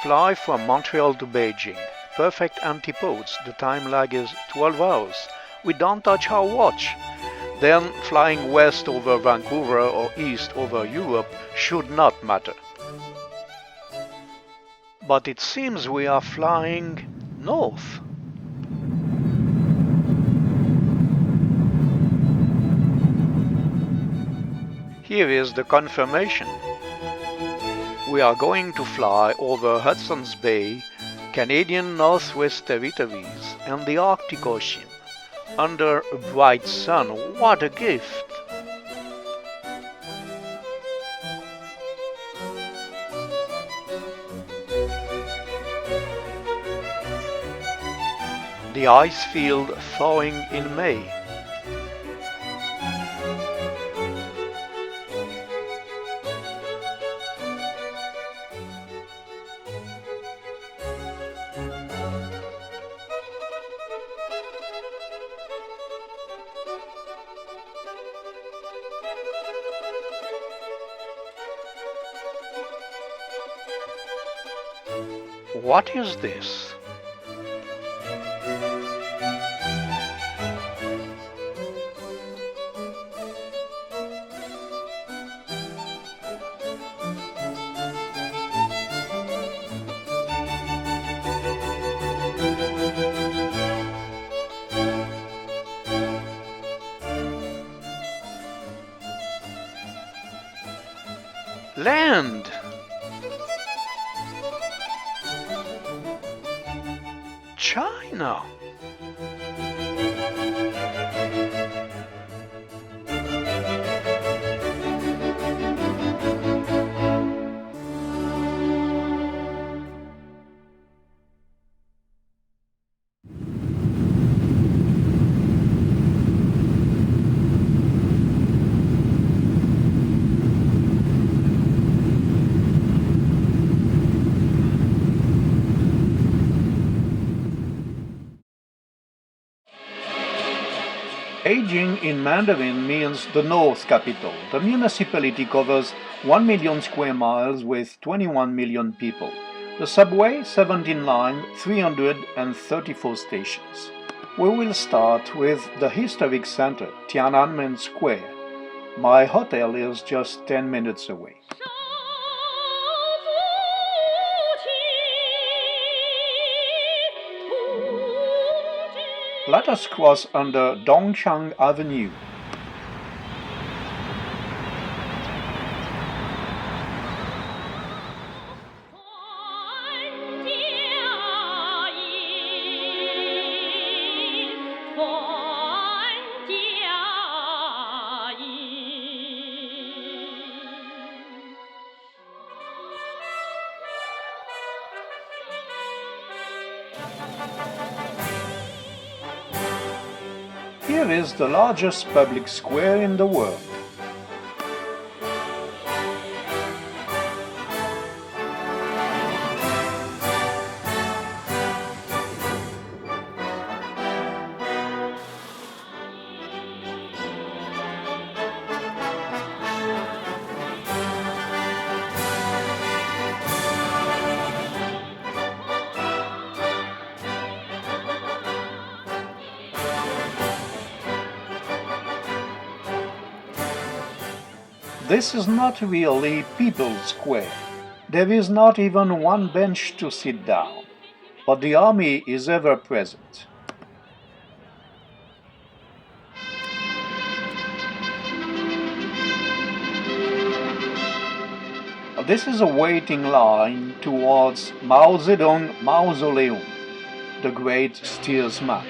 fly from Montreal to Beijing. Perfect antipodes. The time lag is 12 hours. We don't touch our watch. Then flying west over Vancouver or east over Europe should not matter. But it seems we are flying north. Here is the confirmation. We are going to fly over Hudson's Bay, Canadian Northwest Territories, and the Arctic Ocean. Under a bright sun. What a gift! The ice field thawing in May. What is this? Land! China! Beijing in Mandarin means the North Capital. The municipality covers 1 million square miles with 21 million people. The subway, 17 lines, 334 stations. We will start with the historic center, Tian Anmen Square. My hotel is just 10 minutes away. Let us cross under Dongchang Avenue. Here is the largest public square in the world. This is not really People's Square. There is not even one bench to sit down, but the army is ever present. This is a waiting line towards Mao Zedong Mausoleum, the great steersman.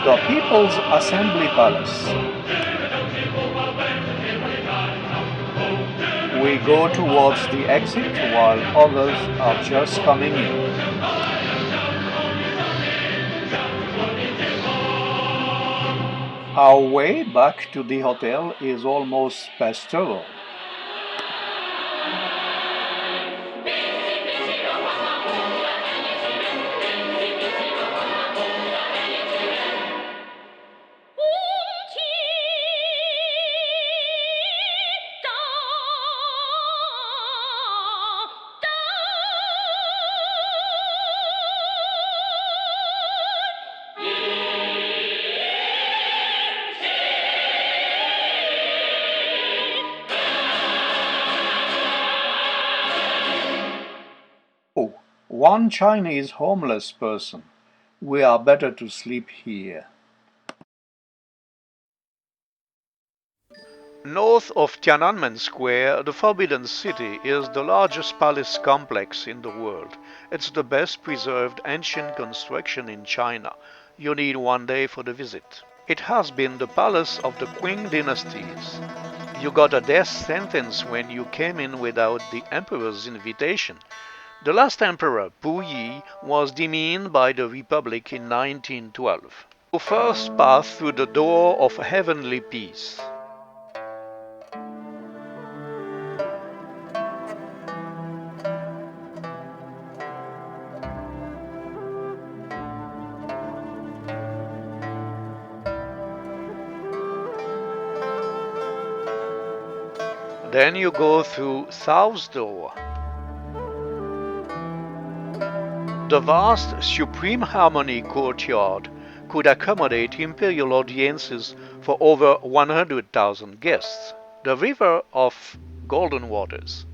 The People's Assembly Palace. We go towards the exit while others are just coming in. Our way back to the hotel is almost pastoral. Oh, one Chinese homeless person. We are better to sleep here. North of Tian Anmen Square, the Forbidden City is the largest palace complex in the world. It's the best preserved ancient construction in China. You need one day for the visit. It has been the palace of the Ming Dynasties. You got a death sentence when you came in without the emperor's invitation. The last emperor, Puyi, was demeaned by the Republic in 1912. You first pass through the door of heavenly peace. Then you go through South Door. The vast Supreme Harmony courtyard could accommodate imperial audiences for over 100,000 guests. The River of Golden Waters.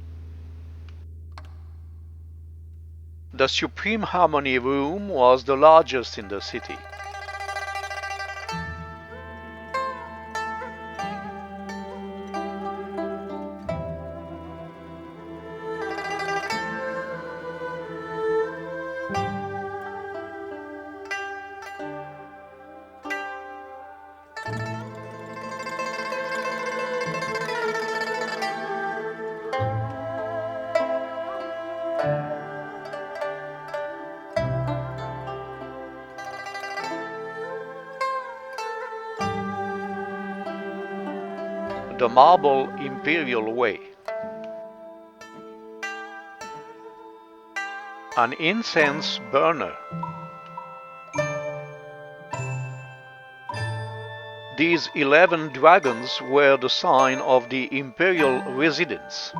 The Supreme Harmony Room was the largest in the city. The Marble Imperial Way. An incense burner. These 11 dragons were the sign of the imperial residence.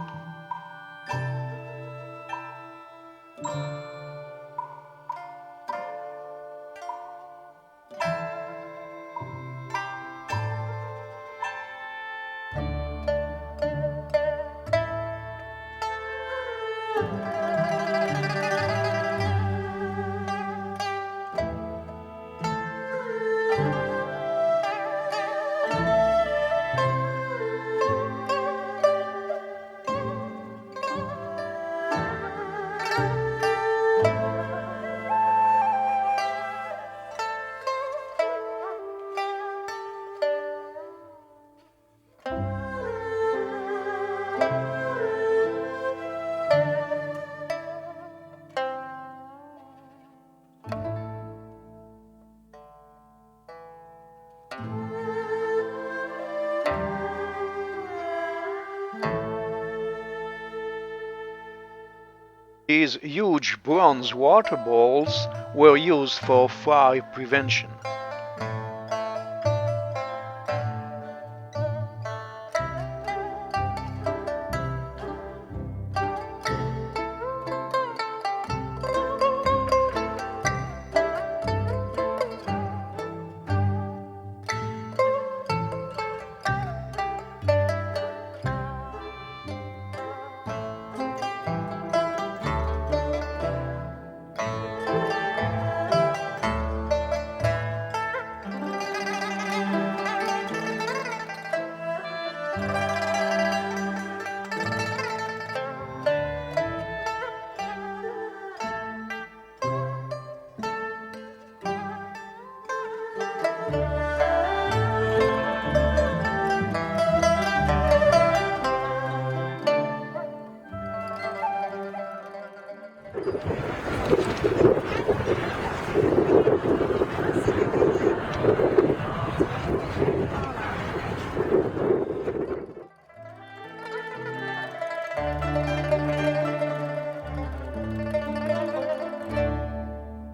These huge bronze water bowls were used for fire prevention.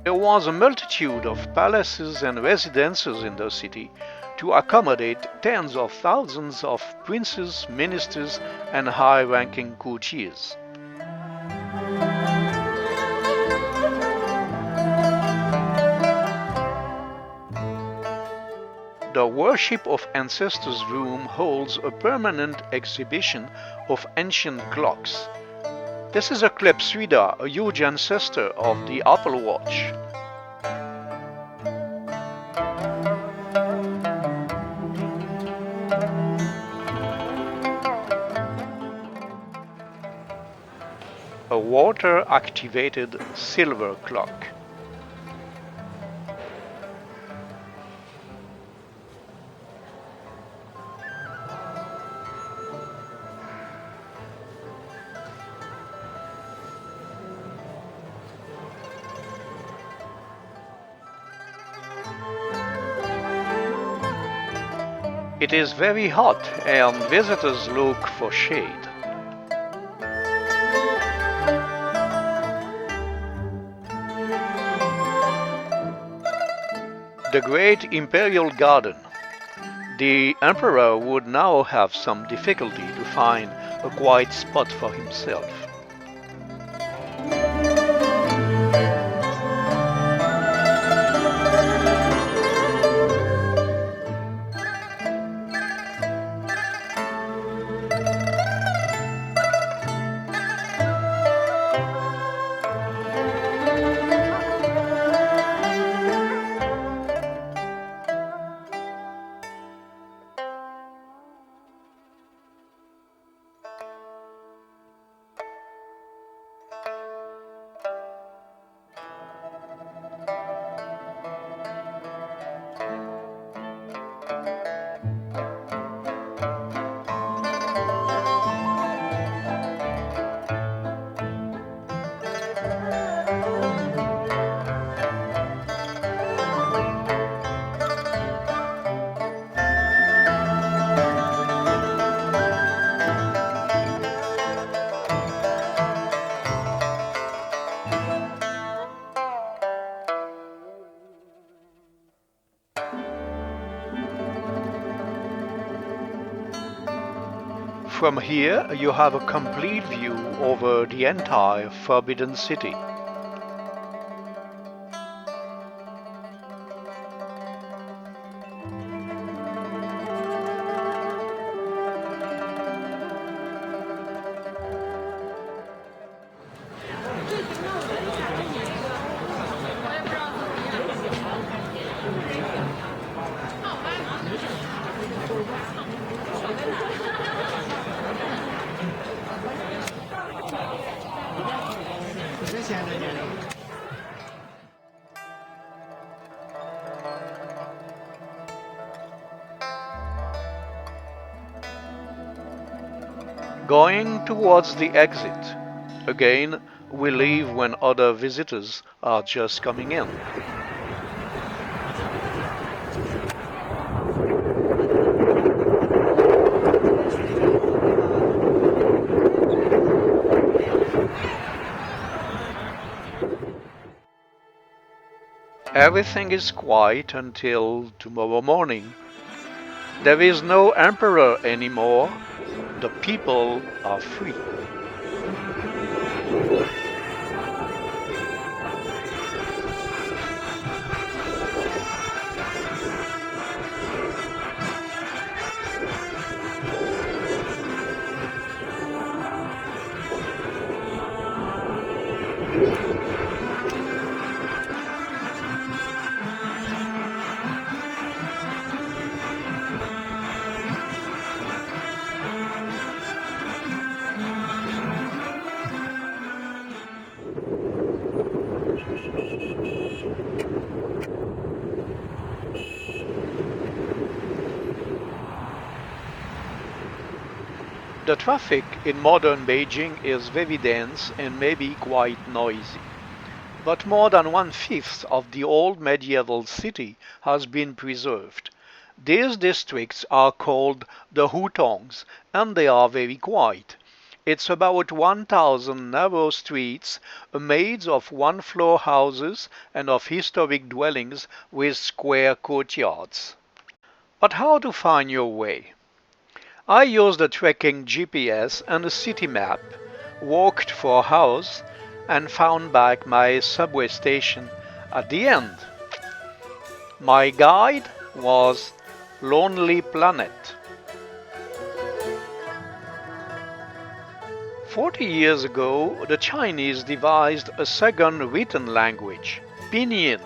There was a multitude of palaces and residences in the city to accommodate tens of thousands of princes, ministers, and high-ranking courtiers. The Worship of Ancestors room holds a permanent exhibition of ancient clocks. This is a clepsydra, a huge ancestor of the Apple Watch. A water-activated silver clock. It is very hot and visitors look for shade. The Great Imperial Garden. The emperor would now have some difficulty to find a quiet spot for himself. From here you have a complete view over the entire Forbidden City. Going towards the exit. Again, we leave when other visitors are just coming in. Everything is quiet until tomorrow morning. There is no emperor anymore. The people are free. The traffic in modern Beijing is very dense and maybe quite noisy. But more than one-fifth of the old medieval city has been preserved. These districts are called the Hutongs, and they are very quiet. It's about 1,000 narrow streets, a maze of one-floor houses and of historic dwellings with square courtyards. But how to find your way? I used a trekking GPS and a city map, walked for hours, and found back my subway station at the end. My guide was Lonely Planet. 40 years ago, the Chinese devised a second written language, Pinyin,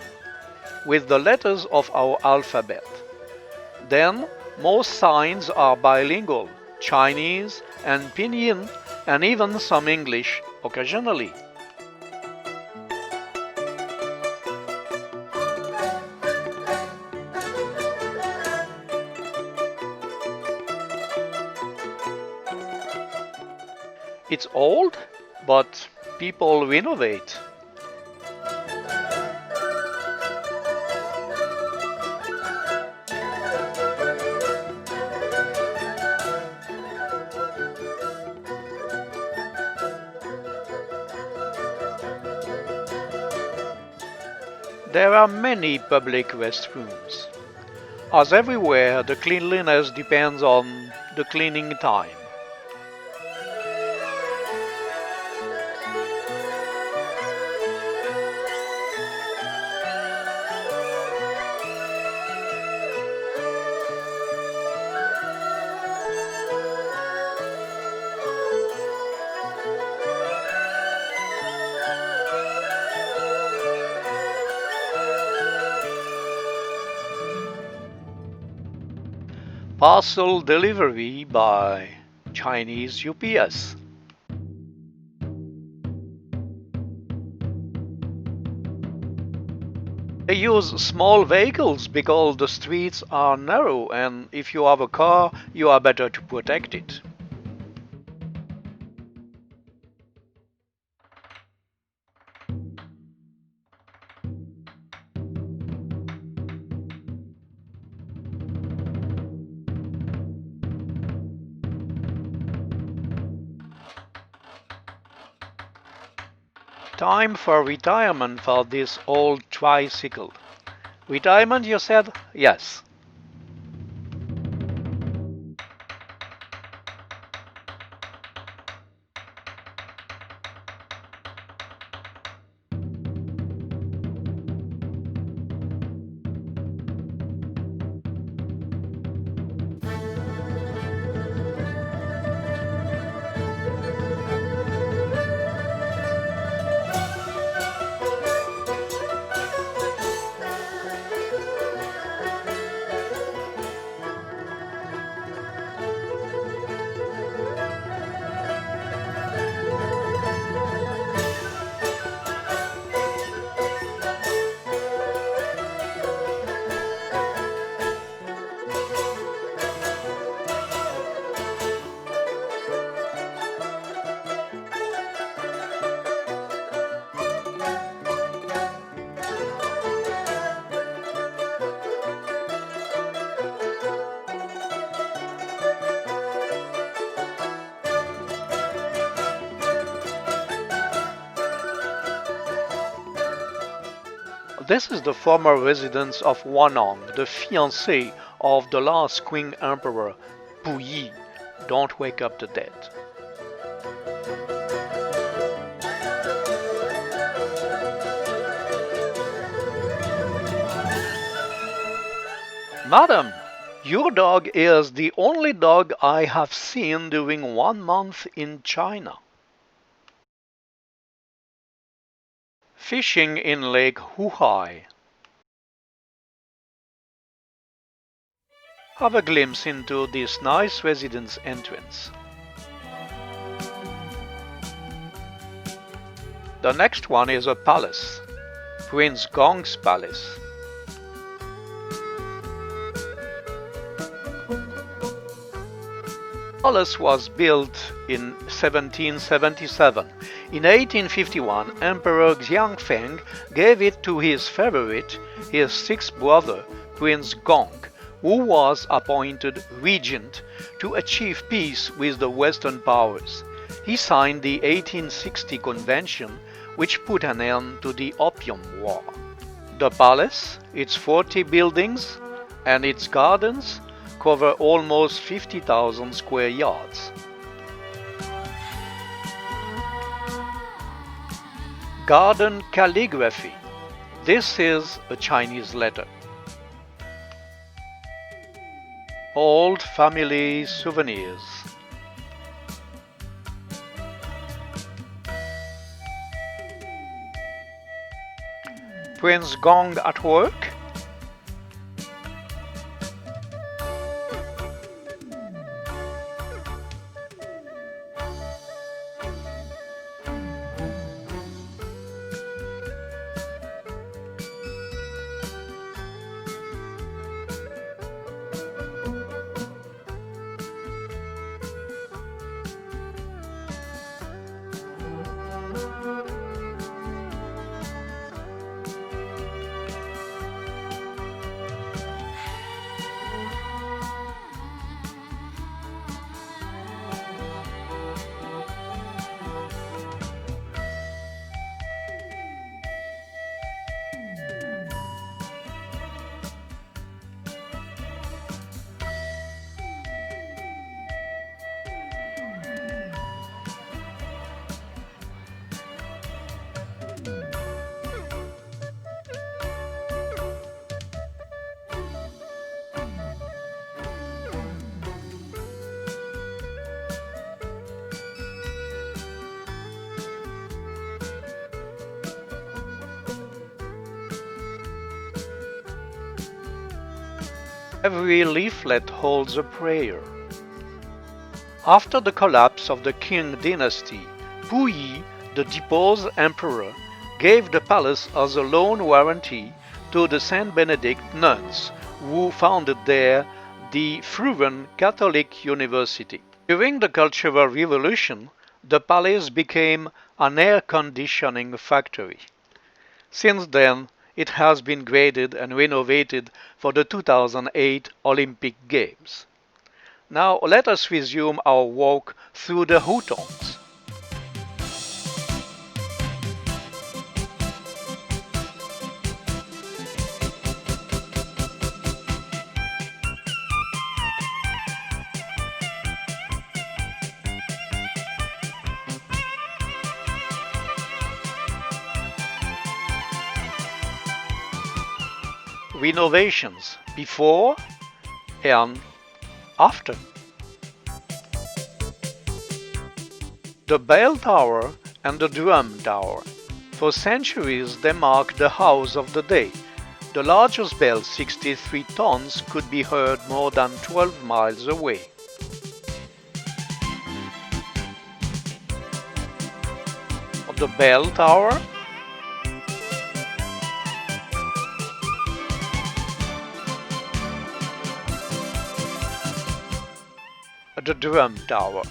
with the letters of our alphabet. Then, most signs are bilingual, Chinese and Pinyin, and even some English occasionally. It's old, but people renovate. There are many public restrooms. As everywhere, the cleanliness depends on the cleaning time. Parcel delivery by Chinese UPS. They use small vehicles because the streets are narrow, and if you have a car, you are better to protect it. Time for retirement for this old tricycle. Retirement, you said? Yes. This is the former residence of Hutongs, the fiancé of the last Qing Emperor, Puyi. Don't wake up the dead. Madam, your dog is the only dog I have seen during 1 month in China. Fishing in Lake Huhai. Have a glimpse into this nice residence entrance. The next one is a palace, Prince Gong's palace. The palace was built in 1777. In 1851, Emperor Xianfeng gave it to his favorite, his sixth brother, Prince Gong, who was appointed regent to achieve peace with the Western powers. He signed the 1860 convention, which put an end to the Opium War. The palace, its 40 buildings, and its gardens cover almost 50,000 square yards. Garden calligraphy. This is a Chinese letter. Old family souvenirs. Prince Gong at work. Every leaflet holds a prayer. After the collapse of the Ming Dynasty, Puyi, the deposed emperor, gave the palace as a loan warranty to the Saint Benedict nuns, who founded there the Fruven Catholic University. During the Cultural Revolution, the palace became an air conditioning factory. Since then, it has been graded and renovated for the 2008 Olympic Games. Now let us resume our walk through the Hutongs. Renovations before and after. The bell tower and the drum tower. For centuries they marked the house of the day. The largest bell, 63 tons, could be heard more than 12 miles away. The bell tower, the drum tower.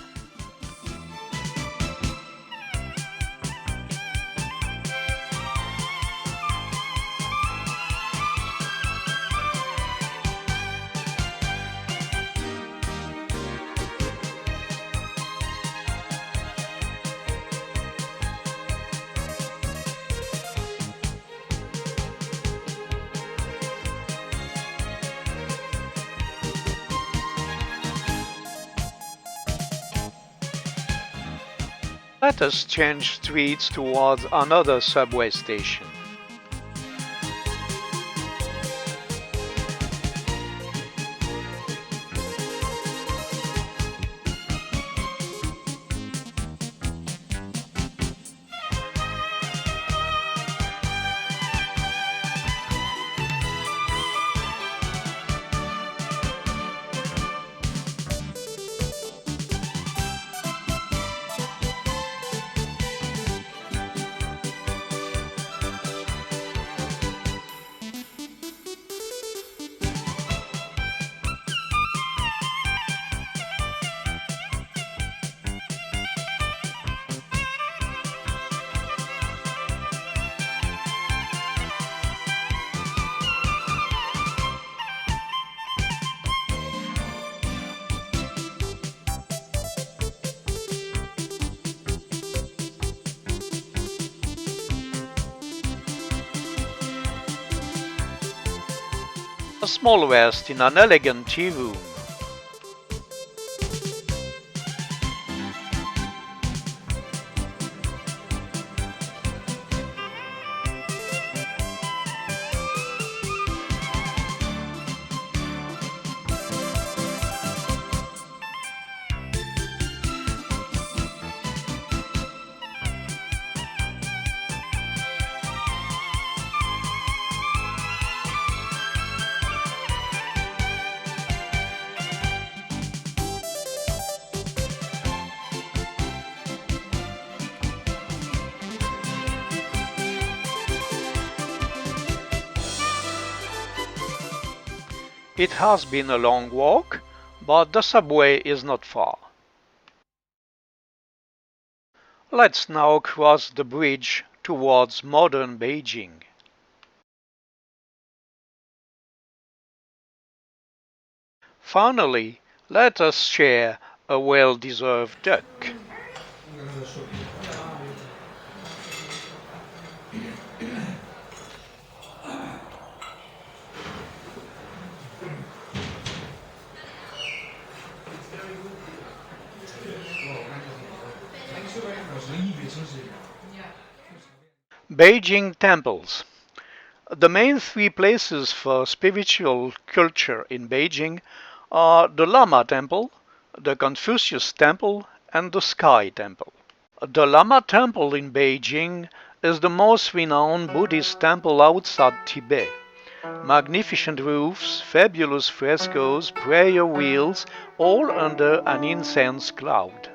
Let us change streets towards another subway station. a small rest in an elegant tea room. It has been a long walk, but the subway is not far. Let's now cross the bridge towards modern Beijing. Finally, let us share a well-deserved duck. Beijing temples. The main three places for spiritual culture in Beijing are the Lama Temple, the Confucius Temple, and the Sky Temple. The Lama Temple in Beijing is the most renowned Buddhist temple outside Tibet. Magnificent roofs, fabulous frescoes, prayer wheels, all under an incense cloud.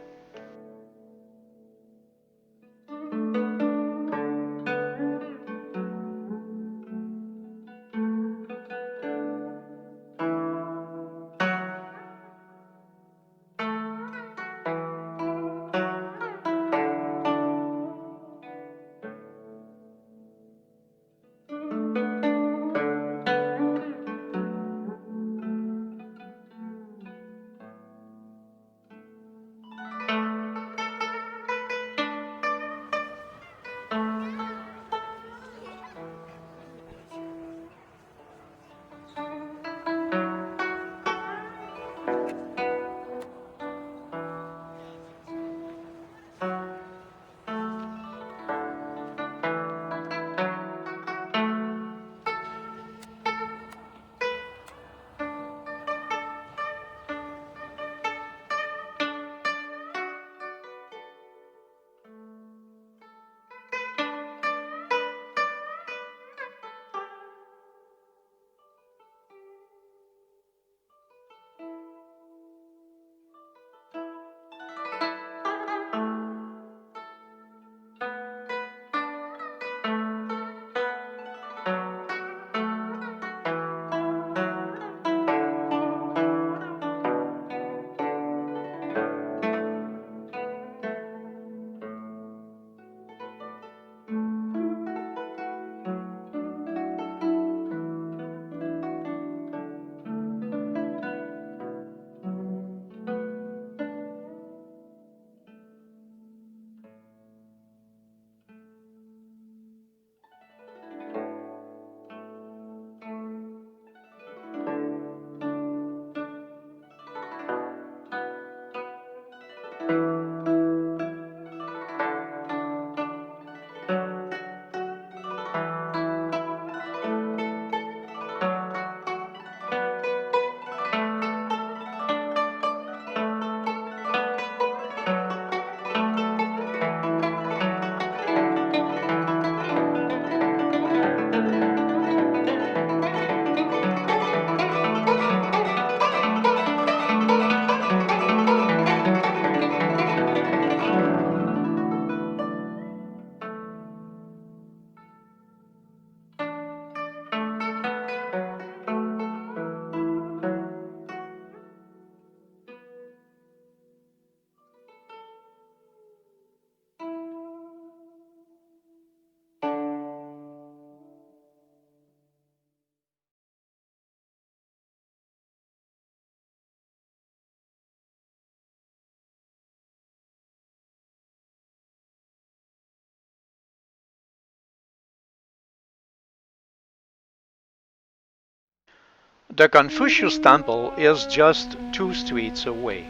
The Confucius Temple is just 2 streets away.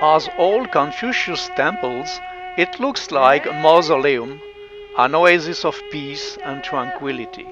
As all Confucius temples, it looks like a mausoleum, an oasis of peace and tranquility.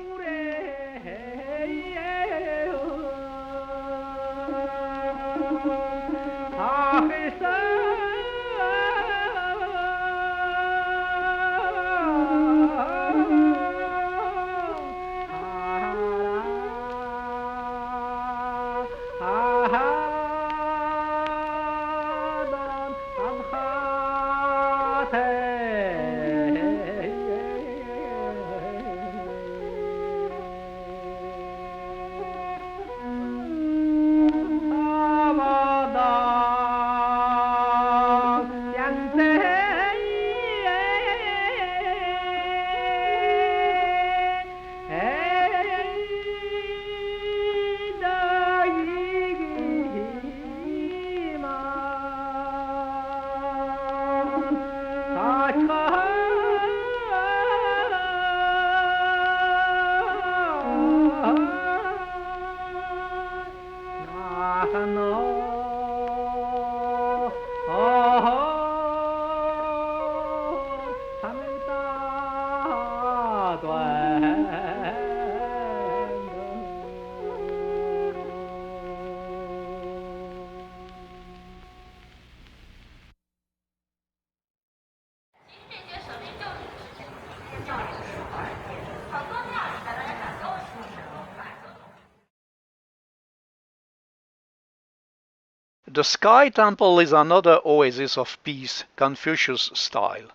The Sky Temple is another oasis of peace, Confucius style.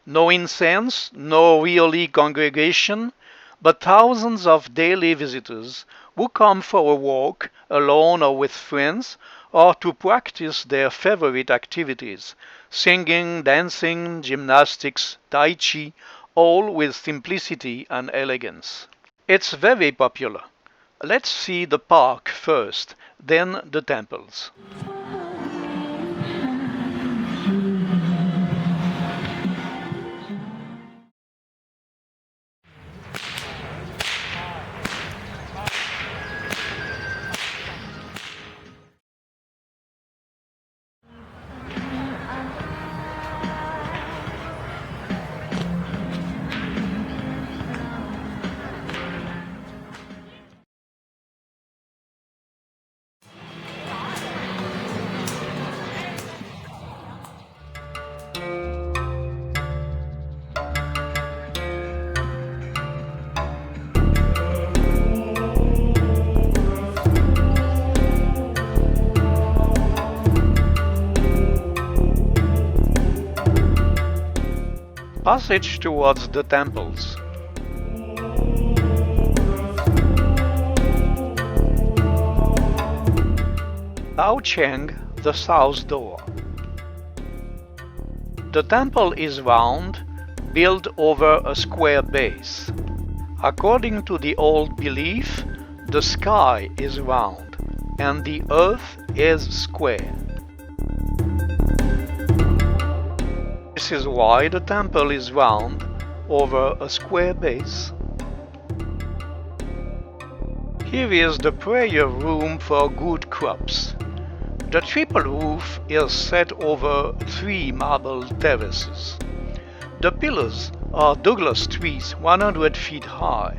No incense, no yearly congregation, but thousands of daily visitors who come for a walk, alone or with friends, or to practice their favorite activities singing, dancing, gymnastics, tai chi, all with simplicity and elegance. It's very popular. Let's see the park first, then the temples. Passage towards the temples. Tao Cheng, the south door. The temple is round, built over a square base. According to the old belief, the sky is round and the earth is square. This is why the temple is round over a square base. Here is the prayer room for good crops. The triple roof is set over 3 marble terraces. The pillars are Douglas trees 100 feet high.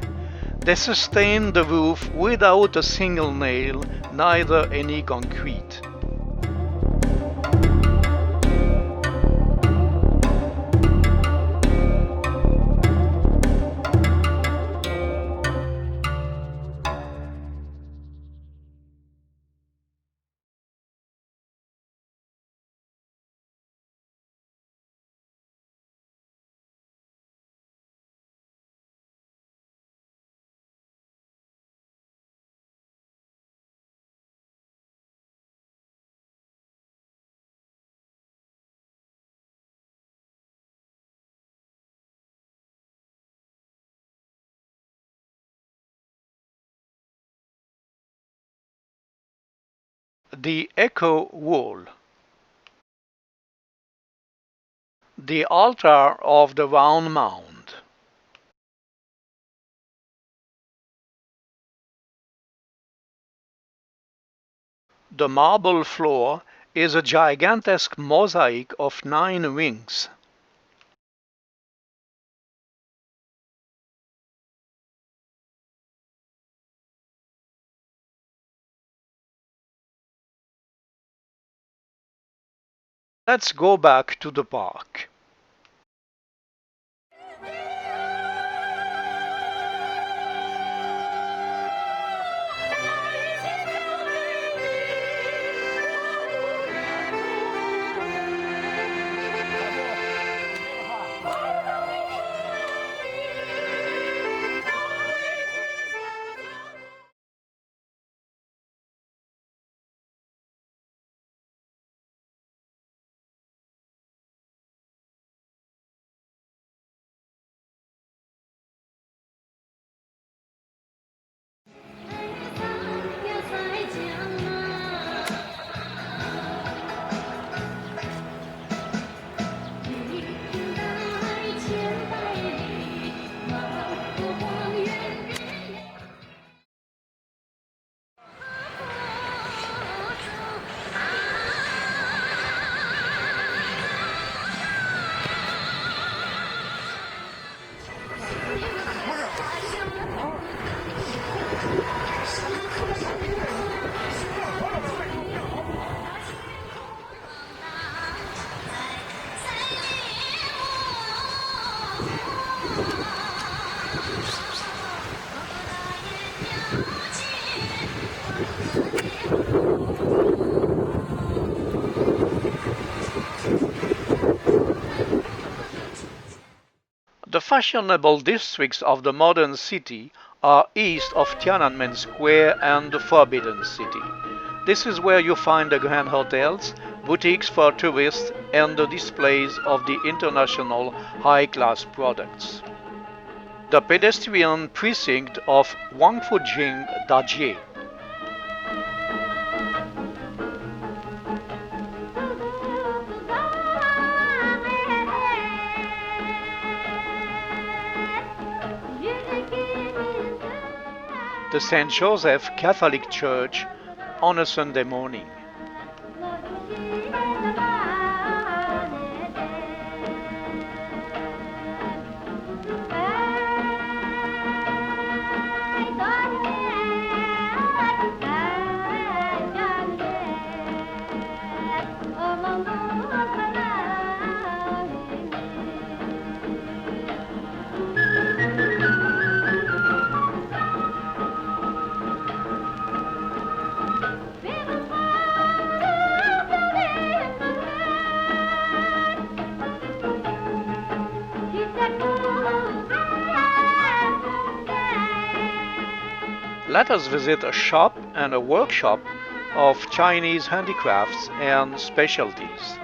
They sustain the roof without a single nail, neither any concrete. The Echo Wall. The altar of the round mound. The marble floor is a gigantesque mosaic of 9 wings. Let's go back to the park. The fashionable districts of the modern city are east of Tian Anmen Square and the Forbidden City. This is where you find the grand hotels, boutiques for tourists, and the displays of the international high-class products. The pedestrian precinct of Wangfujing Dajie. The St. Joseph Catholic Church on a Sunday morning. Let us visit a shop and a workshop of Chinese handicrafts and specialties.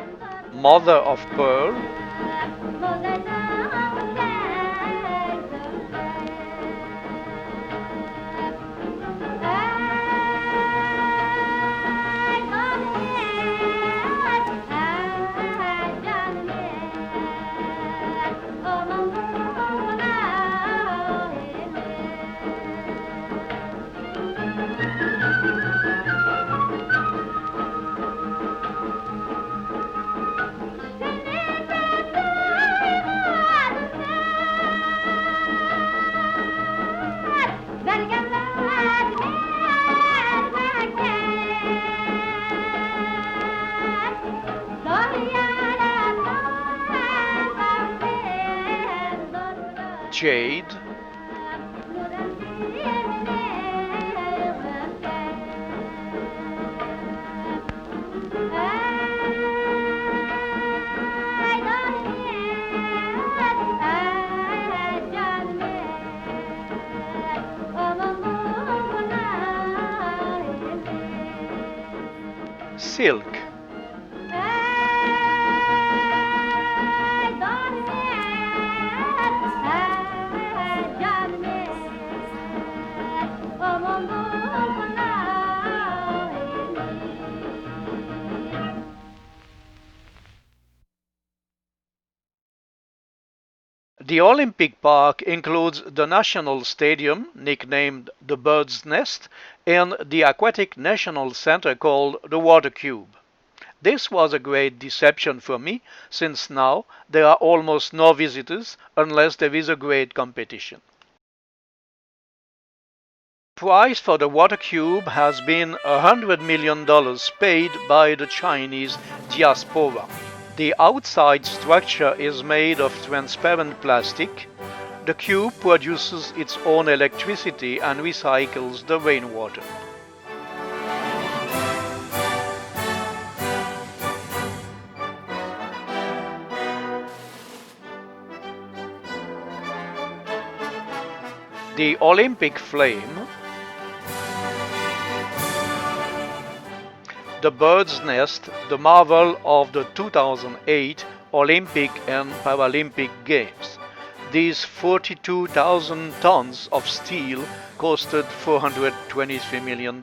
Mother of pearl, jade, silk, The Olympic Park includes the National Stadium, nicknamed the Bird's Nest, and the Aquatic National Center called the Water Cube. This was a great deception for me, since now there are almost no visitors unless there is a great competition. Price for the water cube has been $100 million paid by the Chinese diaspora. The outside structure is made of transparent plastic. The cube produces its own electricity and recycles the rainwater. The Olympic flame, the bird's nest, the marvel of the 2008 Olympic and Paralympic Games. These 42,000 tons of steel costed $423 million.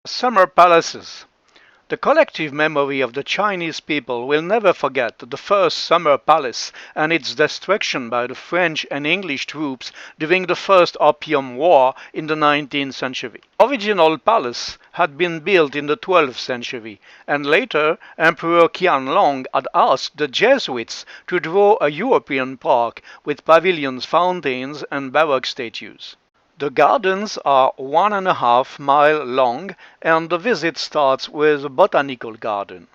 Summer palaces. The collective memory of the Chinese people will never forget the first summer palace and its destruction by the French and English troops during the First Opium War in the 19th century. The original palace had been built in the 12th century, and later Emperor Qianlong had asked the Jesuits to draw a European park with pavilions, fountains, and baroque statues. The gardens are 1.5 miles long, and the visit starts with a botanical garden.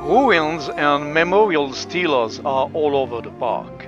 Ruins and memorial steles are all over the park.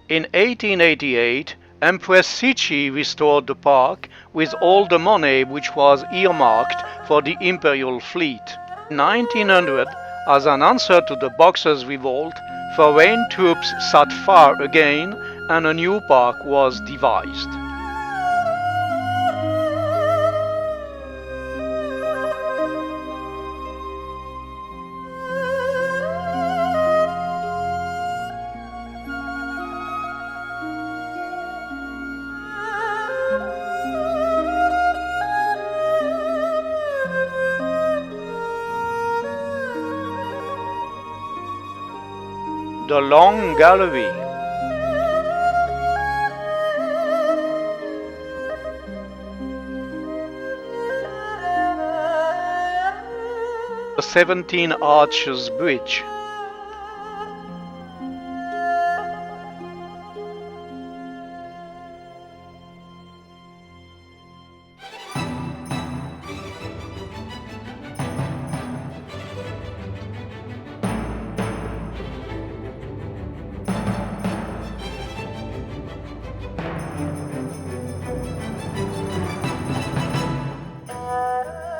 In 1888, Empress Cixi restored the park with all the money which was earmarked for the imperial fleet. In 1900, as an answer to the Boxers' revolt, foreign troops sat far again and a new park was devised. The Long Gallery. The 17 Arches Bridge.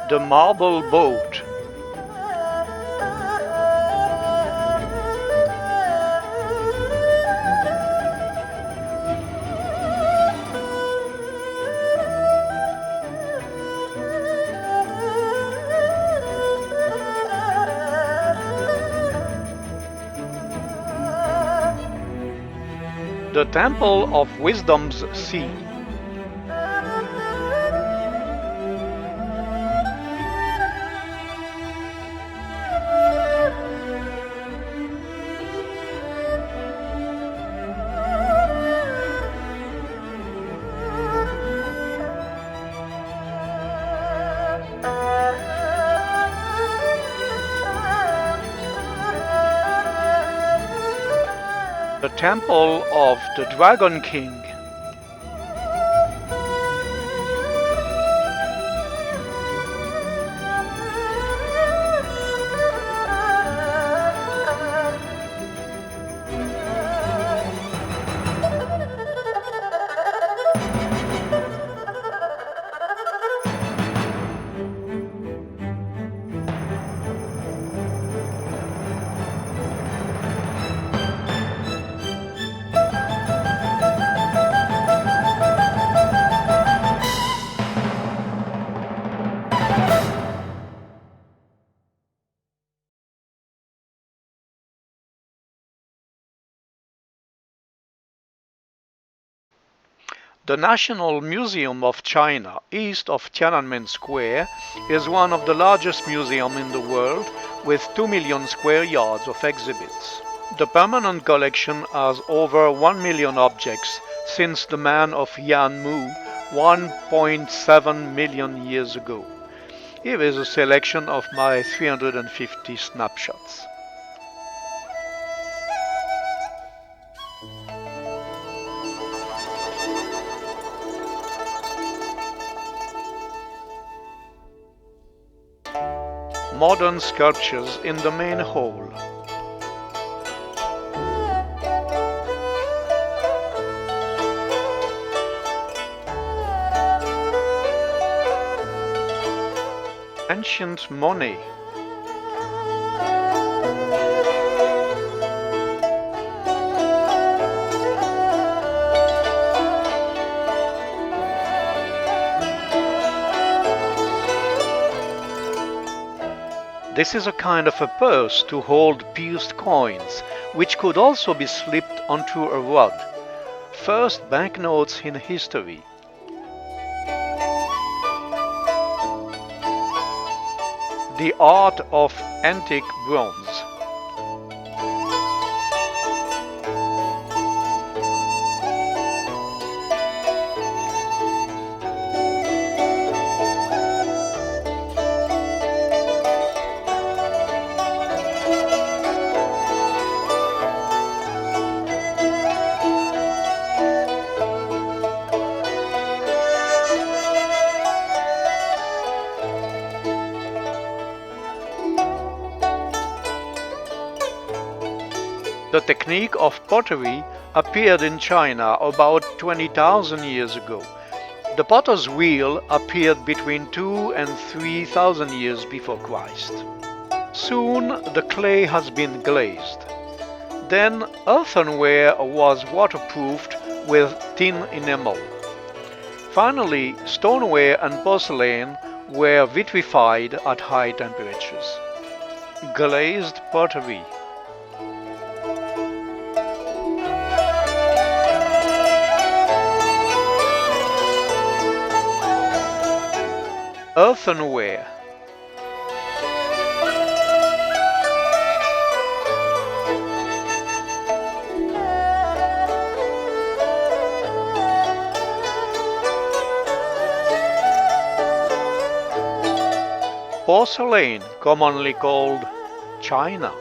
The Marble Boat. The Temple of Wisdom's Sea. The Temple of the Dragon King. The National Museum of China, east of Tian Anmen Square, is one of the largest museums in the world, with 2 million square yards of exhibits. The permanent collection has over 1 million objects since the man of Yan Mu 1.7 million years ago. Here is a selection of my 350 snapshots. Modern sculptures in the main hall. Ancient money. This is a kind of a purse to hold pierced coins, which could also be slipped onto a rod. First banknotes in history. The art of antique bronze. The technique of pottery appeared in China about 20,000 years ago. The potter's wheel appeared between 2 and 3,000 years before Christ. Soon the clay has been glazed. Then earthenware was waterproofed with tin enamel. Finally, stoneware and porcelain were vitrified at high temperatures. Glazed pottery. Earthenware. Porcelain, commonly called china.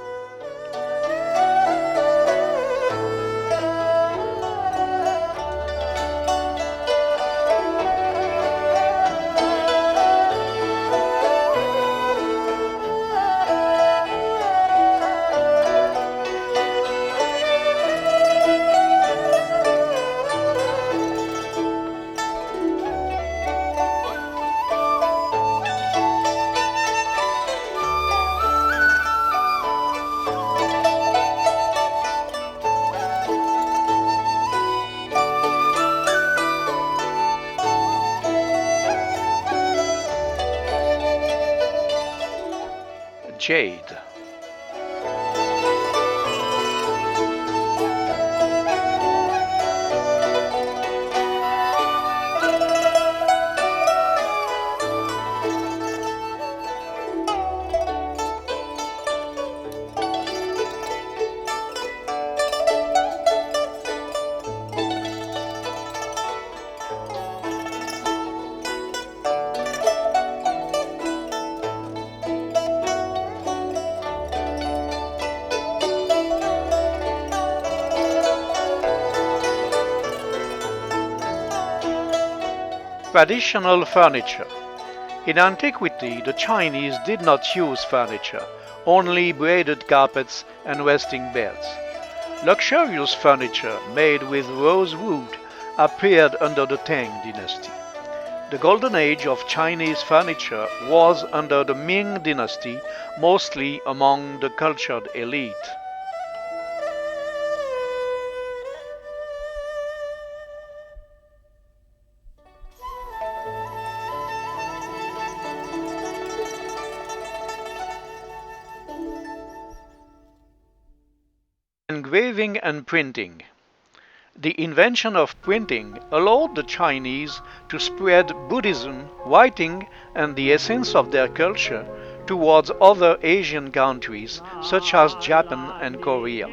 Jade. Traditional furniture. In antiquity, the Chinese did not use furniture, only braided carpets and resting beds. Luxurious furniture made with rosewood appeared under the Tang Dynasty. The golden age of Chinese furniture was under the Ming Dynasty, mostly among the cultured elite. Engraving and printing. The invention of printing allowed the Chinese to spread Buddhism, writing, and the essence of their culture towards other Asian countries such as Japan and Korea.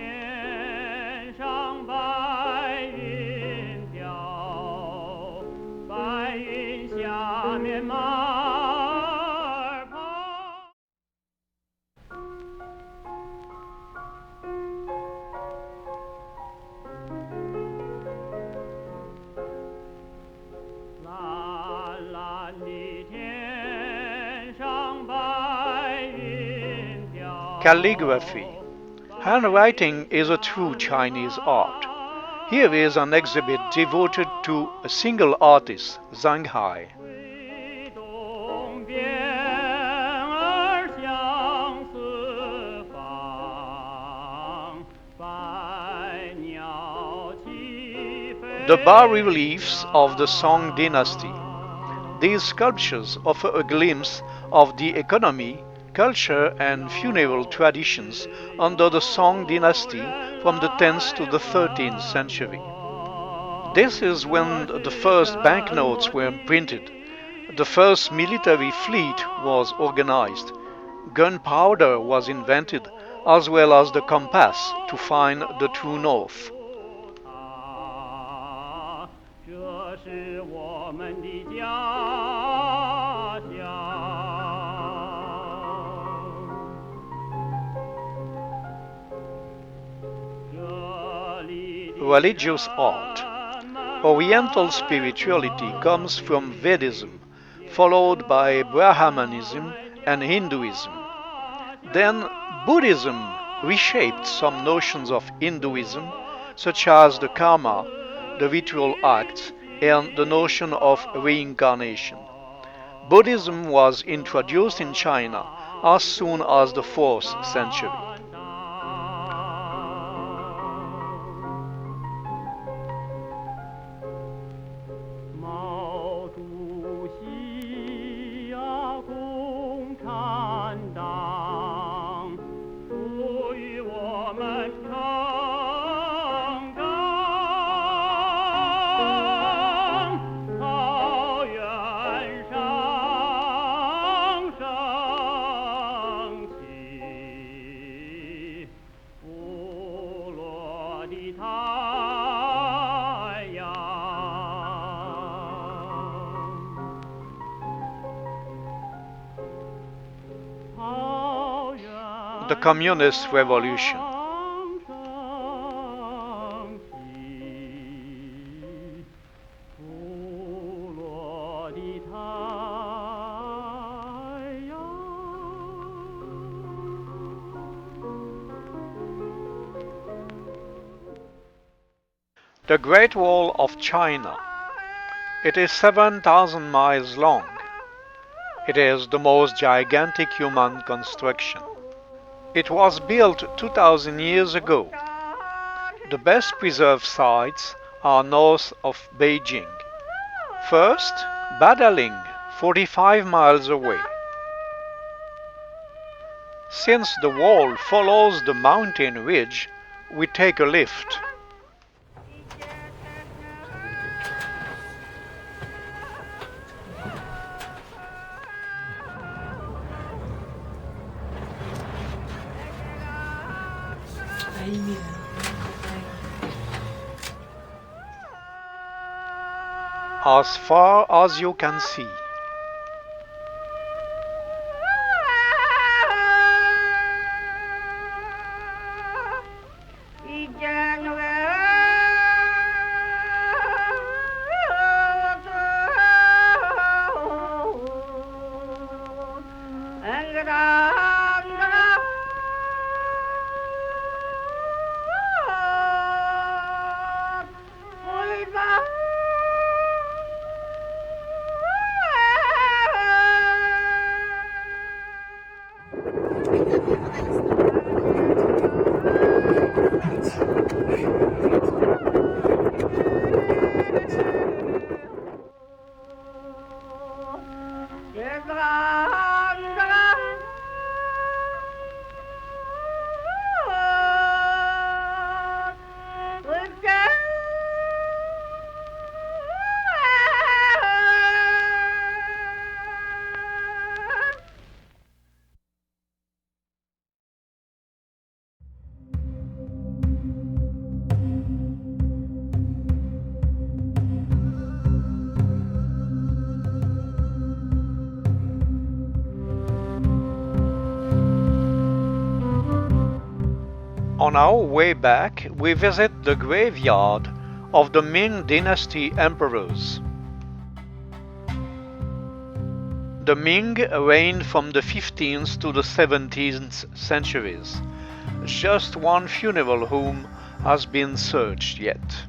Calligraphy. Handwriting is a true Chinese art. Here is an exhibit devoted to a single artist, Zhang Hai. The bas-reliefs of the Song Dynasty. These sculptures offer a glimpse of the economy, culture and funeral traditions under the Song Dynasty from the 10th to the 13th century. This is when the first banknotes were printed, the first military fleet was organized, gunpowder was invented, as well as the compass to find the true north. Religious art. Oriental spirituality comes from Vedism, followed by Brahmanism and Hinduism. Then Buddhism reshaped some notions of Hinduism, such as the karma, the ritual acts, and the notion of reincarnation. Buddhism was introduced in China as soon as the 4th century. the Communist Revolution. The Great Wall of China. It is 7,000 miles long. It is the most gigantic human construction. It was built 2,000 years ago. The best preserved sites are north of Beijing. First, Badaling, 45 miles away. Since the wall follows the mountain ridge, we take a lift. As far as you can see. On our way back, we visit the graveyard of the Ming Dynasty emperors. The Ming reigned from the 15th to the 17th centuries. Just one funeral home has been searched yet.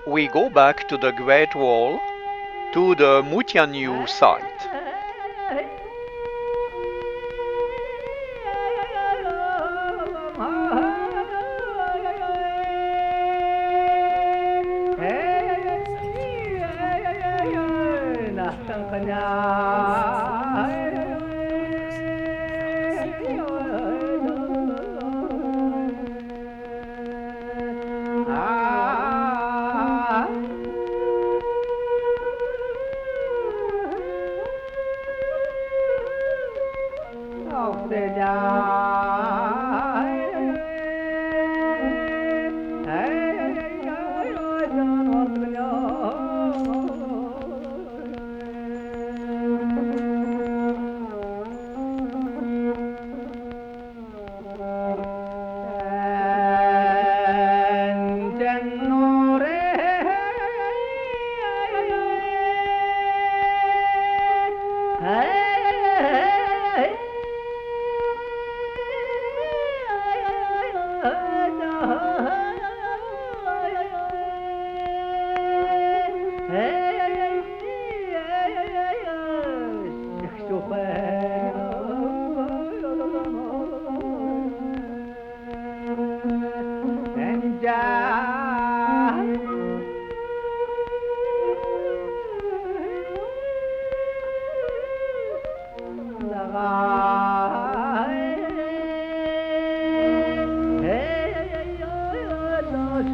We go back to the Great Wall, to the Mutianyu site.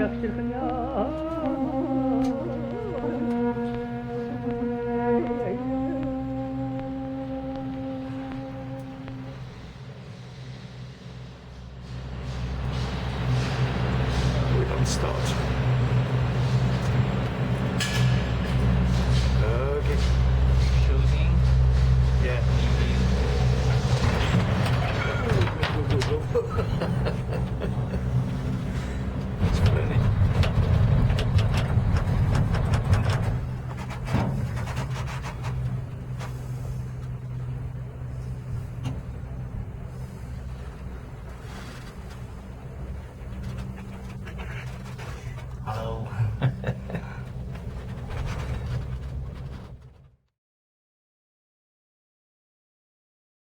We don't start. Okay. Shooting. Yeah. It's plenty. Hello.